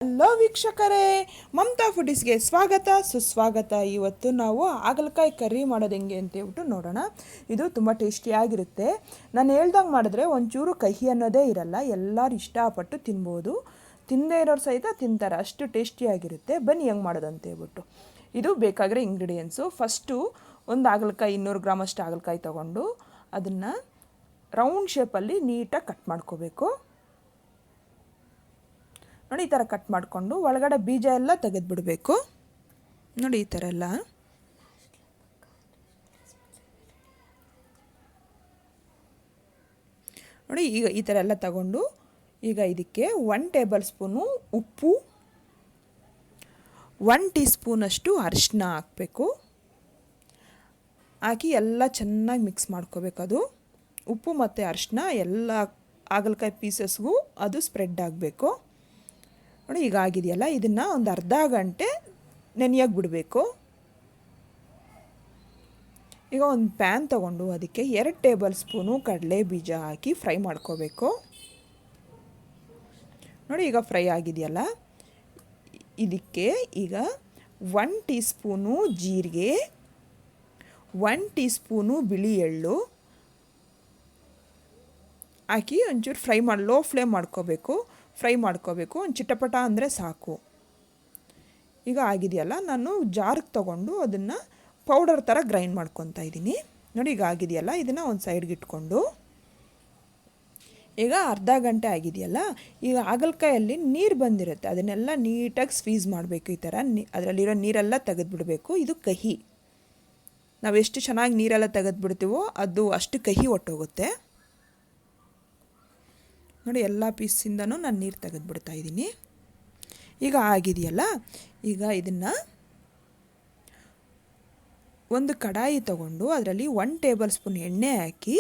Hello ವೀಕ್ಷಕರೇ, ಮಮತಾ ಫುಡೀಸ್ಗೆ ಸ್ವಾಗತ ಸುಸ್ವಾಗತ. ಇವತ್ತು ನಾವು ಹಾಗಲಕಾಯಿ ಕರ್ರಿ ಮಾಡೋದು ಹೆಂಗೆ ಅಂತ ಹೇಳ್ಬಿಟ್ಟು ನೋಡೋಣ. ಇದು ತುಂಬ ಟೇಸ್ಟಿಯಾಗಿರುತ್ತೆ. ನಾನು ಹೇಳ್ದಂಗೆ ಮಾಡಿದ್ರೆ ಒಂಚೂರು ಕಹಿ ಅನ್ನೋದೇ ಇರಲ್ಲ, ಎಲ್ಲರೂ ಇಷ್ಟಪಟ್ಟು ತಿನ್ಬೋದು. ತಿನ್ನದೇ ಇರೋರು ಸಹಿತ ತಿಂತಾರೆ, ಅಷ್ಟು ಟೇಸ್ಟಿಯಾಗಿರುತ್ತೆ. ಬನ್ನಿ ಹೆಂಗೆ ಮಾಡೋದು ಅಂತ ಹೇಳ್ಬಿಟ್ಟು. ಇದು ಬೇಕಾಗಿರೋ ಇಂಗ್ರೀಡಿಯೆಂಟ್ಸು. ಫಸ್ಟು ಒಂದು ಹಾಗಲಕಾಯಿ 200 ಗ್ರಾಮ್ ಅಷ್ಟು ಹಾಗಲಕಾಯಿ ತೊಗೊಂಡು ಅದನ್ನು ರೌಂಡ್ ಶೇಪಲ್ಲಿ ನೀಟಾಗಿ ಕಟ್ ಮಾಡ್ಕೋಬೇಕು. ನೋಡಿ, ಈ ಥರ ಕಟ್ ಮಾಡಿಕೊಂಡು ಒಳಗಡೆ ಬೀಜ ಎಲ್ಲ ತೆಗೆದುಬಿಡಬೇಕು. ನೋಡಿ, ಈ ಥರ ಎಲ್ಲ. ನೋಡಿ, ಈಗ ಈ ಥರ ಎಲ್ಲ ತಗೊಂಡು ಈಗ ಇದಕ್ಕೆ 1 ಟೇಬಲ್ ಸ್ಪೂನು ಉಪ್ಪು, 1 ಟೀ ಸ್ಪೂನಷ್ಟು ಅರಿಶಿನ ಹಾಕಬೇಕು. ಹಾಕಿ ಎಲ್ಲ ಚೆನ್ನಾಗಿ ಮಿಕ್ಸ್ ಮಾಡ್ಕೋಬೇಕು. ಅದು ಉಪ್ಪು ಮತ್ತು ಅರಿಶಿನ ಎಲ್ಲ ಹಾಗಲಕಾಯಿ ಪೀಸಸ್ಗೂ ಅದು ಸ್ಪ್ರೆಡ್ ಆಗಬೇಕು. ನೋಡಿ, ಈಗ ಆಗಿದೆಯಲ್ಲ, ಇದನ್ನು ಒಂದು ಅರ್ಧ ಗಂಟೆ ನೆನೆಯೋಕೆ ಬಿಡಬೇಕು. ಈಗ ಒಂದು ಪ್ಯಾನ್ ತೊಗೊಂಡು ಅದಕ್ಕೆ 2 ಟೇಬಲ್ ಸ್ಪೂನು ಕಡಲೆ ಬೀಜ ಹಾಕಿ ಫ್ರೈ ಮಾಡ್ಕೋಬೇಕು. ನೋಡಿ, ಈಗ ಫ್ರೈ ಆಗಿದೆಯಲ್ಲ, ಇದಕ್ಕೆ ಈಗ 1 ಟೀ ಸ್ಪೂನು ಜೀರಿಗೆ, 1 ಟೀ ಸ್ಪೂನು ಬಿಳಿ ಎಳ್ಳು ಹಾಕಿ ಒಂಚೂರು ಫ್ರೈ ಲೋ ಫ್ಲೇಮ್ ಮಾಡ್ಕೋಬೇಕು. ಒಂದು ಚಿಟಪಟ ಅಂದರೆ ಸಾಕು. ಈಗ ಆಗಿದೆಯಲ್ಲ, ನಾನು ಜಾರ್ಗೆ ತೊಗೊಂಡು ಅದನ್ನು ಪೌಡರ್ ಥರ ಗ್ರೈಂಡ್ ಮಾಡ್ಕೊತಾ ಇದ್ದೀನಿ. ನೋಡಿ, ಈಗ ಆಗಿದೆಯಲ್ಲ, ಇದನ್ನು ಒಂದು ಸೈಡ್ಗೆ ಇಟ್ಕೊಂಡು ಈಗ ಅರ್ಧ ಗಂಟೆ ಆಗಿದೆಯಲ್ಲ, ಈಗ ಹಾಗಲಕಾಯಲ್ಲಿ ನೀರು ಬಂದಿರುತ್ತೆ, ಅದನ್ನೆಲ್ಲ ನೀಟಾಗಿ ಸ್ಕ್ವೀಸ್ ಮಾಡಬೇಕು. ಈ ಥರ ಅದರಲ್ಲಿರೋ ನೀರೆಲ್ಲ ತೆಗೆದುಬಿಡಬೇಕು. ಇದು ಕಹಿ, ನಾವು ಎಷ್ಟು ಚೆನ್ನಾಗಿ ನೀರೆಲ್ಲ ತೆಗೆದುಬಿಡ್ತೀವೋ ಅದು ಅಷ್ಟು ಕಹಿ ಹೊಟ್ಟೋಗುತ್ತೆ. ನೋಡಿ, ಎಲ್ಲ ಪೀಸಿಂದನೂ ನಾನು ನೀರು ತೆಗೆದುಬಿಡ್ತಾ ಇದ್ದೀನಿ. ಈಗ ಆಗಿದೆಯಲ್ಲ, ಈಗ ಇದನ್ನು ಒಂದು ಕಡಾಯಿ ತಗೊಂಡು ಅದರಲ್ಲಿ 1 ಟೇಬಲ್ ಸ್ಪೂನ್ ಎಣ್ಣೆ ಹಾಕಿ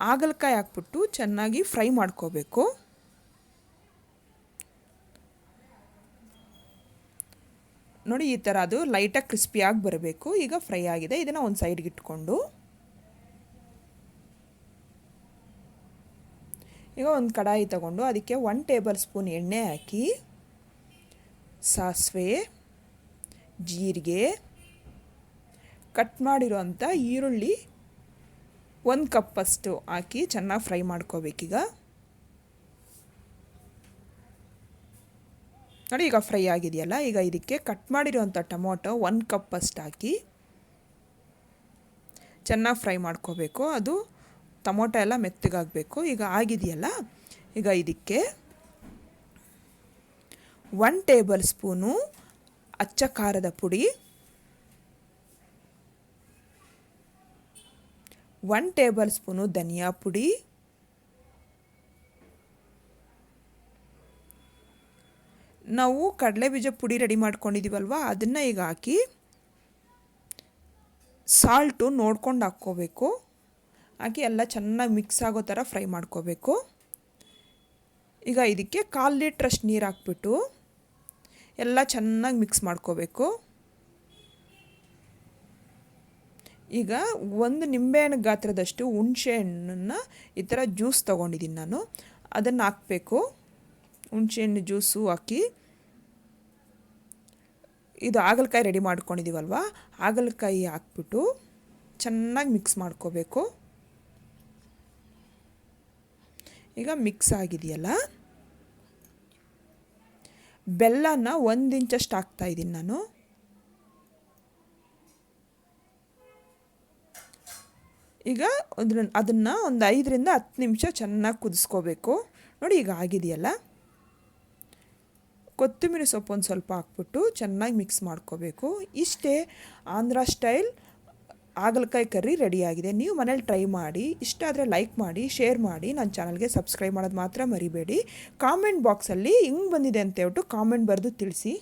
ಹಾಗಲಕಾಯಿ ಹಾಕ್ಬಿಟ್ಟು ಚೆನ್ನಾಗಿ ಫ್ರೈ ಮಾಡ್ಕೋಬೇಕು. ನೋಡಿ, ಈ ಥರ ಅದು ಲೈಟಾಗಿ ಕ್ರಿಸ್ಪಿಯಾಗಿ ಬರಬೇಕು. ಈಗ ಫ್ರೈ ಆಗಿದೆ, ಇದನ್ನು ಒಂದು ಸೈಡ್ಗೆ ಇಟ್ಕೊಂಡು ಈಗ ಒಂದು ಕಡಾಯಿ ತಗೊಂಡು ಅದಕ್ಕೆ 1 ಟೇಬಲ್ ಸ್ಪೂನ್ ಎಣ್ಣೆ ಹಾಕಿ ಸಾಸಿವೆ, ಜೀರಿಗೆ, ಕಟ್ ಮಾಡಿರೋಂಥ ಈರುಳ್ಳಿ 1 ಕಪ್ಪಷ್ಟು ಹಾಕಿ ಚೆನ್ನಾಗಿ ಫ್ರೈ ಮಾಡ್ಕೋಬೇಕೀಗ. ನೋಡಿ, ಈಗ ಫ್ರೈ ಆಗಿದೆಯಲ್ಲ, ಈಗ ಇದಕ್ಕೆ ಕಟ್ ಮಾಡಿರೋಂಥ ಟೊಮೊಟೊ 1 ಕಪ್ಪಷ್ಟು ಹಾಕಿ ಚೆನ್ನಾಗಿ ಫ್ರೈ ಮಾಡ್ಕೋಬೇಕು. ಅದು ಟೊಮೊಟೊ ಎಲ್ಲ ಮೆತ್ತಗಾಗಬೇಕು. ಈಗ ಆಗಿದೆಯಲ್ಲ, ಈಗ ಇದಕ್ಕೆ 1 ಟೇಬಲ್ ಸ್ಪೂನು ಅಚ್ಚ ಖಾರದ ಪುಡಿ, 1 ಟೇಬಲ್ ಸ್ಪೂನು ಧನಿಯಾ ಪುಡಿ, ನಾವು ಕಡಲೆಬೀಜ ಪುಡಿ ರೆಡಿ ಮಾಡ್ಕೊಂಡಿದ್ದೀವಲ್ವ, ಅದನ್ನು ಈಗ ಹಾಕಿ ಸಾಲ್ಟು ನೋಡ್ಕೊಂಡು ಹಾಕ್ಕೋಬೇಕು. ಹಾಕಿ ಎಲ್ಲ ಚೆನ್ನಾಗಿ ಮಿಕ್ಸ್ ಆಗೋ ಥರ ಫ್ರೈ ಮಾಡ್ಕೋಬೇಕು. ಈಗ ಇದಕ್ಕೆ 1/4 ಲೀಟ್ರಷ್ಟು ನೀರು ಹಾಕ್ಬಿಟ್ಟು ಎಲ್ಲ ಚೆನ್ನಾಗಿ ಮಿಕ್ಸ್ ಮಾಡ್ಕೋಬೇಕು. ಈಗ 1 ನಿಂಬೆಹಣ್ಣು ಗಾತ್ರದಷ್ಟು ಹುಣಸೆ ಹಣ್ಣನ್ನು ಈ ಥರ ಜ್ಯೂಸ್ ತೊಗೊಂಡಿದ್ದೀನಿ ನಾನು, ಅದನ್ನು ಹಾಕಬೇಕು. ಹುಣಸೆಹಣ್ಣು ಜ್ಯೂಸು ಹಾಕಿ ಇದು ಹಾಗಲಕಾಯಿ ರೆಡಿ ಮಾಡ್ಕೊಂಡಿದ್ದೀವಲ್ವ, ಹಾಗಲಕಾಯಿ ಹಾಕ್ಬಿಟ್ಟು ಚೆನ್ನಾಗಿ ಮಿಕ್ಸ್ ಮಾಡ್ಕೋಬೇಕು. ಈಗ ಮಿಕ್ಸ್ ಆಗಿದೆಯಲ್ಲ, ಬೆಲ್ಲನ 1 ಇಂಚಷ್ಟು ಹಾಕ್ತಾಯಿದ್ದೀನಿ ನಾನು. ಈಗ ಅದನ್ನು ಒಂದು 5 ರಿಂದ 10 ನಿಮಿಷ ಚೆನ್ನಾಗಿ ಕುದಿಸ್ಕೋಬೇಕು. ನೋಡಿ, ಈಗ ಆಗಿದೆಯಲ್ಲ, ಕೊತ್ತಂಬರಿ ಸೊಪ್ಪು ಒಂದು ಸ್ವಲ್ಪ ಹಾಕ್ಬಿಟ್ಟು ಚೆನ್ನಾಗಿ ಮಿಕ್ಸ್ ಮಾಡ್ಕೋಬೇಕು. ಇಷ್ಟೇ, ಆಂಧ್ರ ಸ್ಟೈಲ್ ಹಾಗಲಕಾಯಿ ಕರ್ರಿ ರೆಡಿಯಾಗಿದೆ. ನೀವು ಮನೇಲಿ ಟ್ರೈ ಮಾಡಿ. ಇಷ್ಟ ಆದರೆ ಲೈಕ್ ಮಾಡಿ, ಶೇರ್ ಮಾಡಿ, ನನ್ನ ಚಾನಲ್ಗೆ ಸಬ್ಸ್ಕ್ರೈಬ್ ಮಾಡೋದು ಮಾತ್ರ ಮರಿಬೇಡಿ. ಕಾಮೆಂಟ್ ಬಾಕ್ಸಲ್ಲಿ ಹಿಂಗೆ ಬಂದಿದೆ ಅಂತ ಹೇಳ್ಬಿಟ್ಟು ಕಾಮೆಂಟ್ ಬರೆದು ತಿಳಿಸಿ.